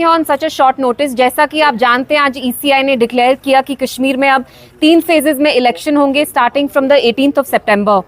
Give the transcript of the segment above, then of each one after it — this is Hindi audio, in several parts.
here on such a short notice. जैसा कि आप जानते हैं आज ECI ने डिक्लेयर किया कि कश्मीर में अब 3 फेजेस में इलेक्शन होंगे starting from the 18th of September.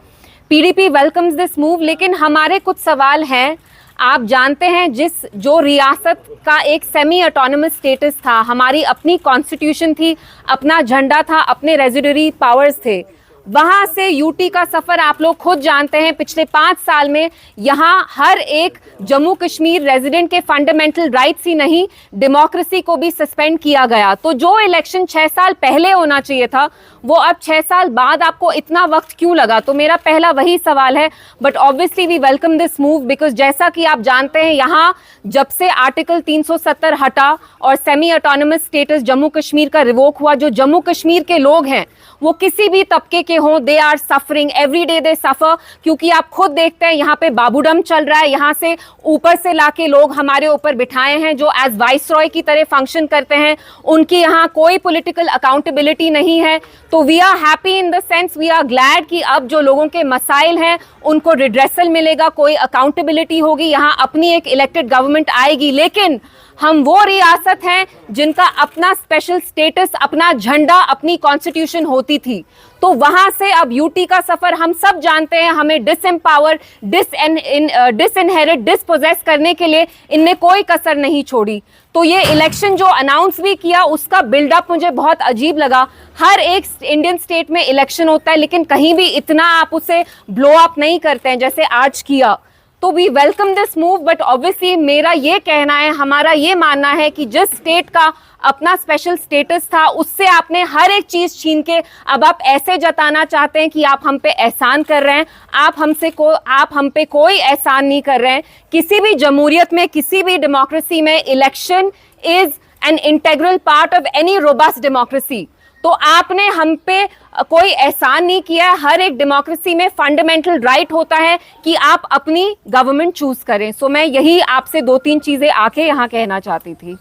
PDP welcomes this move, लेकिन हमारे कुछ सवाल हैं. आप जानते हैं जो रियासत का एक सेमी ऑटोनमस स्टेटस था, हमारी अपनी कॉन्स्टिट्यूशन थी, अपना झंडा था, अपने रेजिडरी पावर्स थे, वहाँ से यूटी का सफ़र आप लोग खुद जानते हैं. पिछले 5 साल में यहाँ हर एक जम्मू कश्मीर रेजिडेंट के फंडामेंटल राइट्स ही नहीं, डेमोक्रेसी को भी सस्पेंड किया गया. तो जो इलेक्शन 6 साल पहले होना चाहिए था वो अब 6 साल बाद आपको इतना वक्त क्यों लगा? तो मेरा पहला वही सवाल है. But obviously we welcome this move because जैसा कि आप जानते हैं यहाँ जब से आर्टिकल 370 हटा और semi autonomous status Jammu Kashmir का रिवोक हुआ, जो जम्मू कश्मीर के लोग हैं वो किसी भी तबके के हों, they are suffering every day, they suffer. क्योंकि आप खुद देखते हैं यहाँ पे बाबूडम चल रहा है, यहाँ से ऊपर से लाके लोग हमारे ऊपर बिठाए हैं जो एज वाइसरॉय की तरह फंक्शन करते हैं. उनकी यहाँ कोई पॉलिटिकल अकाउंटेबिलिटी नहीं है. तो we are happy in the sense, we are glad कि अब जो लोगों के मसाइल हैं उनको रिड्रेसल मिलेगा, कोई अकाउंटेबिलिटी होगी, यहाँ अपनी एक इलेक्टेड गवर्नमेंट आएगी. लेकिन हम वो रियासत हैं जिनका अपना स्पेशल स्टेटस, अपना झंडा, अपनी कॉन्स्टिट्यूशन होती थी. तो वहां से अब यूटी का सफर हम सब जानते हैं, हमें डिसएम्पावर, डिसइनहेरिट, डिसपोजेस करने के लिए इनने कोई कसर नहीं छोड़ी. तो ये इलेक्शन जो अनाउंस भी किया उसका बिल्डअप मुझे बहुत अजीब लगा. हर एक इंडियन स्टेट में इलेक्शन होता है लेकिन कहीं भी इतना आप उसे ब्लो अप नहीं करते हैं जैसे आज किया. तो we welcome this move, but obviously मेरा ये कहना है, हमारा ये मानना है कि जिस स्टेट का अपना स्पेशल स्टेटस था उससे आपने हर एक चीज छीन के अब आप ऐसे जताना चाहते हैं कि आप हम पे एहसान कर रहे हैं. आप हम पे कोई एहसान नहीं कर रहे हैं. किसी भी जमहूरियत में, किसी भी डेमोक्रेसी में election is an integral part of any robust democracy. तो आपने हम पे कोई एहसान नहीं किया. हर एक डेमोक्रेसी में फंडामेंटल राइट होता है कि आप अपनी गवर्नमेंट चूज करें. सो मैं यही आपसे 2-3 चीजें आके यहाँ कहना चाहती थी.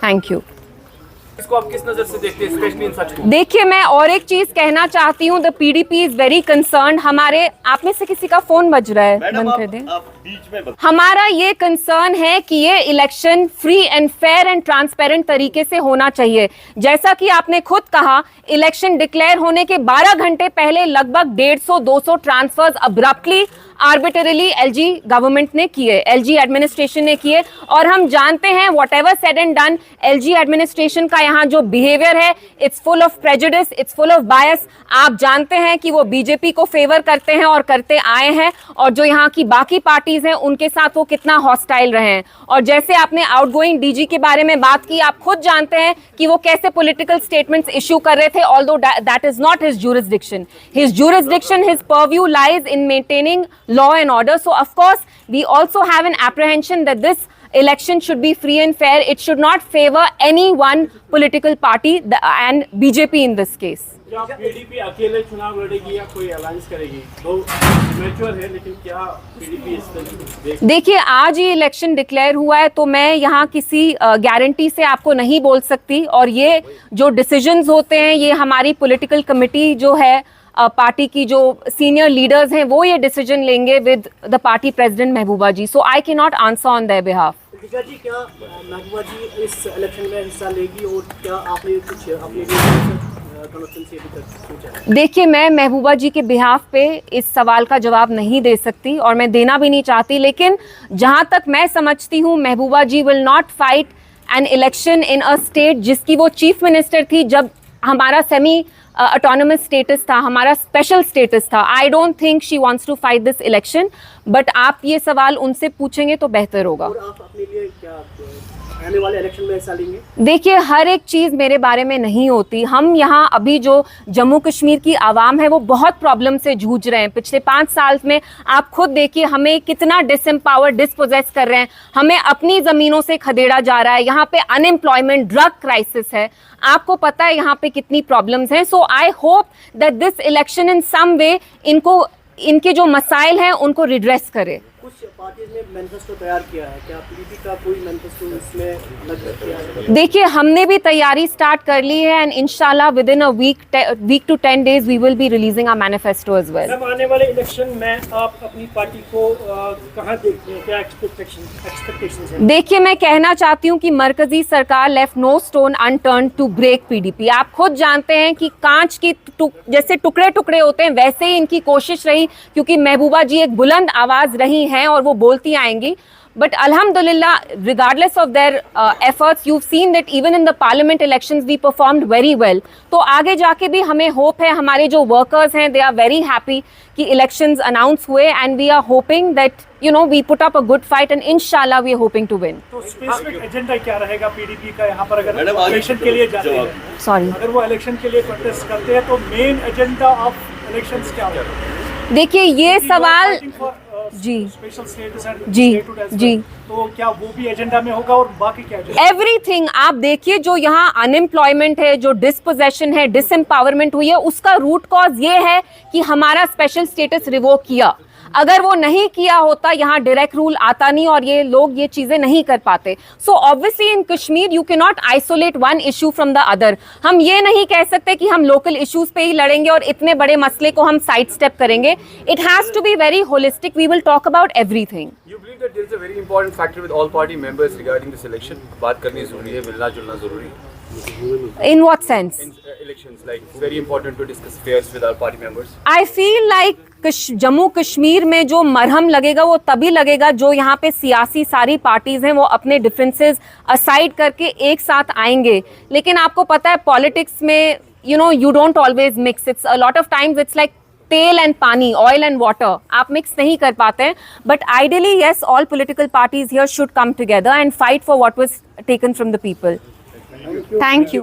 Thank you. इसको आप किस नजर से देखते हैं, स्पेशली इन सच को? देखिए, मैं और एक चीज कहना चाहती हूँ. The PDP is very concern. हमारे आप में से किसी का फोन बज रहा है, बंद कर दें. हमारा ये कंसर्न है कि ये election free and fair and transparent तरीके से होना चाहिए. जैसा कि आपने खुद कहा, इलेक्शन डिक्लेयर होने के 12 घंटे पहले लगभग 150-200 ट्रांसफर्स अब्रप्टली आर्बिटरली एलजी गवर्नमेंट ने किए, एलजी एडमिनिस्ट्रेशन ने किए. और हम जानते हैं whatever said and done, LG administration का यहाँ जो बिहेवियर है it's full of prejudice, it's full of बायस. आप जानते हैं कि वो बीजेपी को फेवर करते हैं और करते आए हैं, और जो यहाँ की बाकी पार्टीज हैं उनके साथ वो कितना हॉस्टाइल रहे हैं. और जैसे आपने आउटगोइंग डीजी के बारे में बात की, आप खुद जानते हैं कि वो कैसे पॉलिटिकल स्टेटमेंट्स इश्यू कर रहे थे, although that is not his jurisdiction. His jurisdiction, his purview lies in maintaining law and order. So of course we also have an apprehension that this election should be free and fair. It should not favor any one political party and BJP in this case. क्या पीडीपी अकेले चुनाव लड़ेगी या कोई अलायंस करेगी? तो मैच्योर है, लेकिन क्या पीडीपी इस देखिए, आज ही इलेक्शन डिक्लेयर हुआ है तो मैं यहाँ किसी गारंटी से आपको नहीं बोल सकती. और ये जो डिसीजंस होते हैं ये हमारी पॉलिटिकल कमिटी जो है, पार्टी की जो सीनियर लीडर्स हैं, वो ये डिसीजन लेंगे with the party president Mehbooba ji. So I can not answer on their behalf. Deepika ji, क्या महबूबा जी इस इलेक्शन में हिस्सा लेगी और क्या आपने कुछ अपने देखिए, मैं महबूबा जी के बिहाफ पे इस सवाल का जवाब नहीं दे सकती और मैं देना भी नहीं चाहती. लेकिन जहां तक मैं समझती हूँ, Mehbooba ji will not fight an election in a state जिसकी वो चीफ मिनिस्टर थी जब हमारा सेमी ऑटोनमस स्टेटस था, हमारा स्पेशल स्टेटस था. I don't think she wants to fight this election, but आप ये सवाल उनसे पूछेंगे तो बेहतर होगा. और आप अपने लिए क्या आने वाले इलेक्शन में हिस्सा लेंगे? देखिए, हर एक चीज़ मेरे बारे में नहीं होती. हम यहाँ अभी जो जम्मू कश्मीर की आवाम है वो बहुत प्रॉब्लम से जूझ रहे हैं. पिछले 5 साल में आप खुद देखिए हमें कितना डिसएम्पावर, डिसपोजेस कर रहे हैं. हमें अपनी ज़मीनों से खदेड़ा जा रहा है. यहाँ पे अनएम्प्लॉयमेंट, ड्रग क्राइसिस है. आपको पता है यहाँ पे कितनी प्रॉब्लम्स हैं. So I hope that this election in some way इनके जो मसाइल हैं उनको रिड्रेस करे. कुछ पार्टीज ने मैनिफेस्टो तैयार किया है, क्या पीडीपी का कोई मैनिफेस्टो इसमें लग किया है? देखिए हमने भी तैयारी स्टार्ट कर ली है एंड इंशाल्लाह within a week to 10 days we will be releasing our manifesto as well. Ma'am, आने वाले इलेक्शन में आप अपनी पार्टी को कहाँ देखते हैं, क्या एक्सपेक्टेशंस हैं? देखिए मैं कहना चाहती हूँ कि मरकजी सरकार left no stone unturned to break PDP. आप खुद जानते हैं कि कांच की जैसे टुकड़े टुकड़े होते हैं वैसे ही इनकी कोशिश रही, क्योंकि महबूबा जी एक बुलंद आवाज रही हैं और वो बोलती आएंगी। But Alhamdulillah, regardless of their efforts, you've seen that even in the parliament elections we performed very well. तो आगे जाके भी हमें hope है, हमारे जो workers हैं they are very happy कि elections announce हुए and we are hoping that we put up a good fight and inshallah we are hoping to win. तो स्पेसिफिक एजेंडा क्या रहेगा पीडीपी का यहाँ पर, अगर इलेक्शन के लिए जाते हैं, Sorry. अगर वो इलेक्शन के लिए कंटेस्ट करते हैं तो मेन एजेंडा ऑफ इलेक्शंस क्या होगा? देखिए ये सवाल जी स्पेशल स्टेटस एंड जी, जी। तो क्या वो भी एजेंडा में होगा और बाकी क्या एजेंडा? एवरीथिंग आप देखिए, जो यहाँ अनएम्प्लॉयमेंट है, जो डिसपोजेशन है, डिसएम्पावरमेंट हुई है, उसका रूट कॉज ये है कि हमारा स्पेशल स्टेटस रिवोक किया। अगर वो नहीं किया होता यहाँ डायरेक्ट रूल आता नहीं और ये लोग ये चीजें नहीं कर पाते। So obviously in Kashmir you can not isolate one issue from the other. हम ये नहीं कह सकते कि हम लोकल इश्यूज पे ही लड़ेंगे और इतने बड़े मसले को हम साइड स्टेप करेंगे। It has to be very holistic, we will talk about everything. You believe that there is a very important factor with all party members regarding this election? बात करनी जरूरी है, मिलना जुलना जरूरी है। In what sense? In elections, like it's very important to discuss affairs with our party members. I feel like Jammu Kashmir में जो मरहम लगेगा वो तभी लगेगा जो यहाँ पे सियासी सारी पार्टीज हैं वो अपने डिफरेंसेस असाइड करके एक साथ आएंगे। लेकिन आपको पता है पॉलिटिक्स में you don't always mix. It's a lot of times it's like तेल एंड पानी, ऑयल एंड वाटर, आप मिक्स नहीं कर पाते हैं। But ideally yes, all political parties here should come together and fight for what was taken from the people. Thank you.